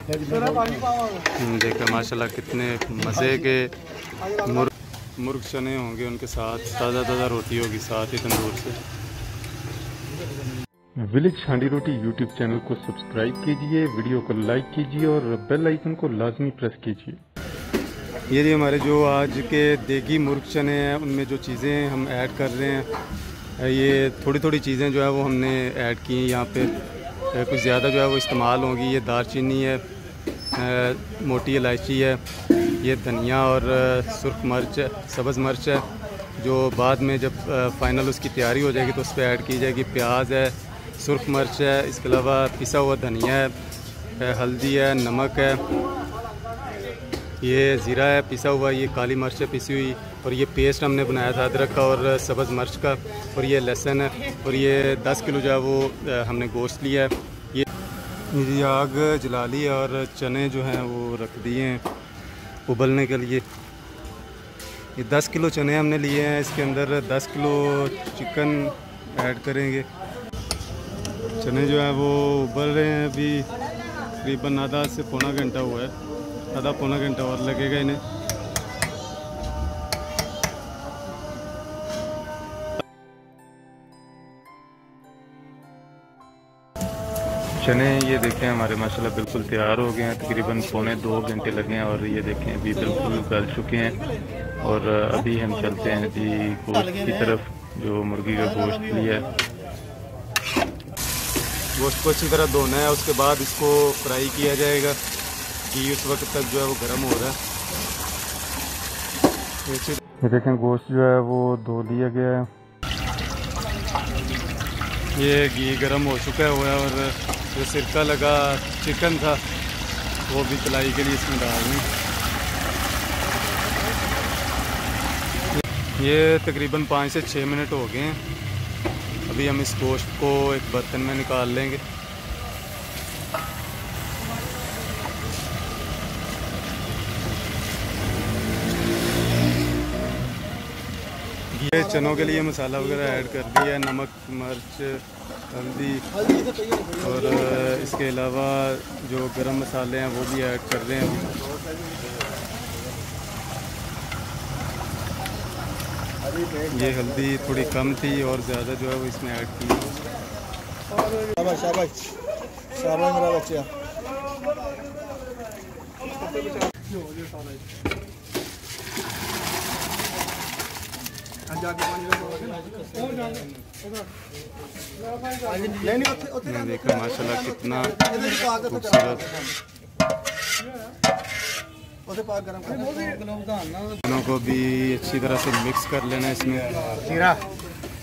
देखो माशाल्लाह कितने मज़े के मुर्ग चने होंगे, उनके साथ ताज़ा ताज़ा रोटी होगी साथ ही तंदूर से। विलेज हांडी रोटी यूट्यूब चैनल को सब्सक्राइब कीजिए, वीडियो को लाइक कीजिए और बेल आइकन को लाजमी प्रेस कीजिए। ये जी हमारे जो आज के देगी मुर्ग चने हैं, उनमें जो चीज़ें हम ऐड कर रहे हैं, ये थोड़ी थोड़ी चीज़ें जो है वो हमने ऐड की हैं यहाँ पे। कुछ ज़्यादा जो है वो इस्तेमाल होंगी। ये दालचीनी है, मोटी इलायची है, ये धनिया और सुर्ख मिर्च, सब्ज़ मिर्च है, जो बाद में जब फ़ाइनल उसकी तैयारी हो जाएगी तो उस पर ऐड की जाएगी। प्याज है, सुर्ख मिर्च है, इसके अलावा पिसा हुआ धनिया है, हल्दी है, नमक है, ये ज़ीरा है पिसा हुआ, ये काली मिर्च है पिसी हुई, और ये पेस्ट हमने बनाया था अदरक का और सब्ज़ मिर्च का, और ये लहसुन है, और ये 10 किलो जो है वो हमने गोश्त लिया है। ये आग जला ली है और चने जो हैं वो रख दिए हैं उबलने के लिए। ये 10 किलो चने हमने लिए हैं, इसके अंदर 10 किलो चिकन ऐड करेंगे। चने जो है वो उबल रहे हैं अभी, तकरीबन आधा से पौना घंटा हुआ है, आधा पौना घंटा और लगेगा इन्हें। चने ये देखें हमारे माशाल्लाह बिल्कुल तैयार हो गए हैं, तकरीबन पौने 2 घंटे लगे हैं, और ये देखें अभी बिल्कुल गल चुके हैं। और अभी हम चलते हैं जी गोश्त की तरफ, जो मुर्गी का गोश्त लिया है। गोश्त को अच्छी तरह धोना है, उसके बाद इसको फ्राई किया जाएगा। घी उस वक्त तक जो है वो गर्म हो रहा है। ये देखें गोश्त जो है वो धो लिया गया है, ये घी गर्म हो चुका है और जो सिरका लगा चिकन था वो भी तलाई के लिए इसमें डाल दें। ये तकरीबन 5 से 6 मिनट हो गए हैं। अभी हम इस गोश्त को एक बर्तन में निकाल लेंगे। ये चनों के लिए मसाला वगैरह ऐड कर दिया, नमक, मिर्च, हल्दी, और इसके अलावा जो गरम मसाले हैं वो भी ऐड कर रहे हैं। ये हल्दी थोड़ी कम थी और ज़्यादा जो है वो इसमें ऐड की। शाबाश शाबाश शाबाश मेरा बच्चा। देखा माशाल्लाह कितना खूबसूरत। दोनों को भी अच्छी तरह से मिक्स कर लेना। इसमें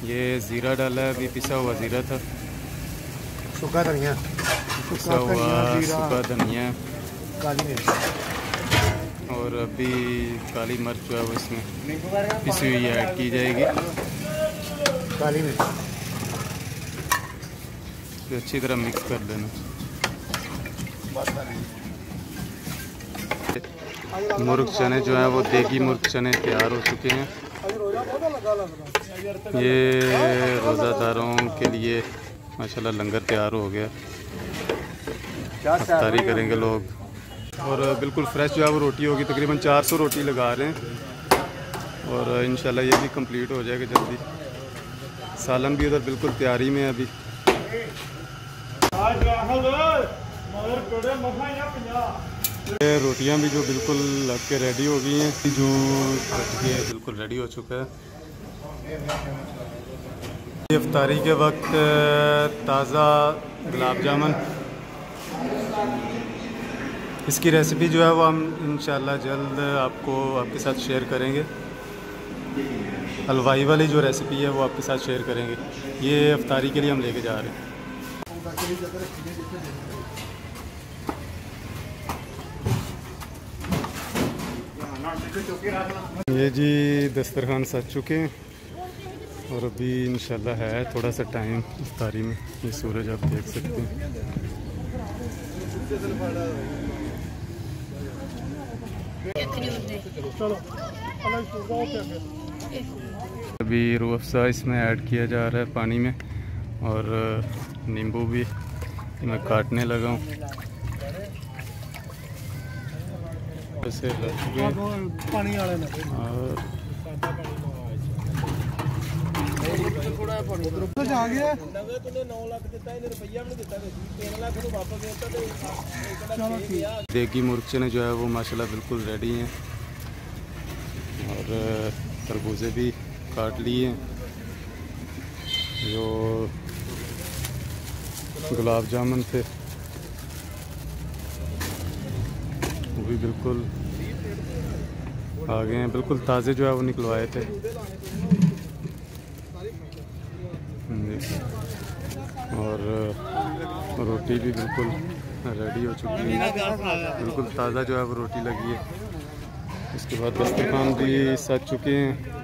ये ज़ीरा डाला है, अभी पिसा हुआ ज़ीरा था, सूखा धनिया, पिसा हुआ सूखा धनिया, काली मिर्च, और अभी काली मिर्च जो है वो इसमें पिसी हुई ऐड की जाएगी। काली मिर्च तो अच्छी तरह मिक्स कर लेना। मुर्ग चने जो हैं वो देगी मुर्ग चने तैयार हो चुके हैं। ये रोज़ादारों के लिए माशाल्लाह लंगर तैयार हो गया, इफ्तारी करेंगे लोग। और बिल्कुल फ्रेश जो है वो रोटी होगी, तकरीबन 400 रोटी लगा रहे हैं, और इंशाल्लाह ये भी कंप्लीट हो जाएगा जल्दी। सालन भी उधर बिल्कुल तैयारी में है अभी। ये रोटियां भी जो बिल्कुल लग के रेडी हो गई हैं, जो ये बिल्कुल रेडी हो चुका है। इफ्तारी के वक्त ताज़ा गुलाब जामुन, इसकी रेसिपी जो है वो हम इंशाल्लाह जल्द आपके साथ शेयर करेंगे। हलवाई वाली जो रेसिपी है वो आपके साथ शेयर करेंगे। ये इफ्तारी के लिए हम लेके जा रहे हैं। ये जी दस्तरखान सज चुके हैं, और अभी इंशाल्लाह है थोड़ा सा टाइम इफ्तारी में। ये सूरज आप देख सकते हैं। अभी रूह अफ़ज़ा इसमें ऐड किया जा रहा है पानी में, और नींबू भी मैं काटने लगा हूँ। ऐसे लग चुके हैं पानी वाले ने और आ गया। देगी मुर्ग चने जो है वो माशाल्लाह बिल्कुल रेडी हैं और तरबूजे भी काट लिए हैं। जो गुलाब जामुन थे वो भी बिल्कुल आ गए हैं, बिल्कुल ताज़े जो है वो निकलवाए थे। देखिए और रोटी भी बिल्कुल रेडी हो चुकी है, बिल्कुल ताज़ा जो है वो रोटी लगी है। उसके बाद दस्तरखान भी सज चुके हैं।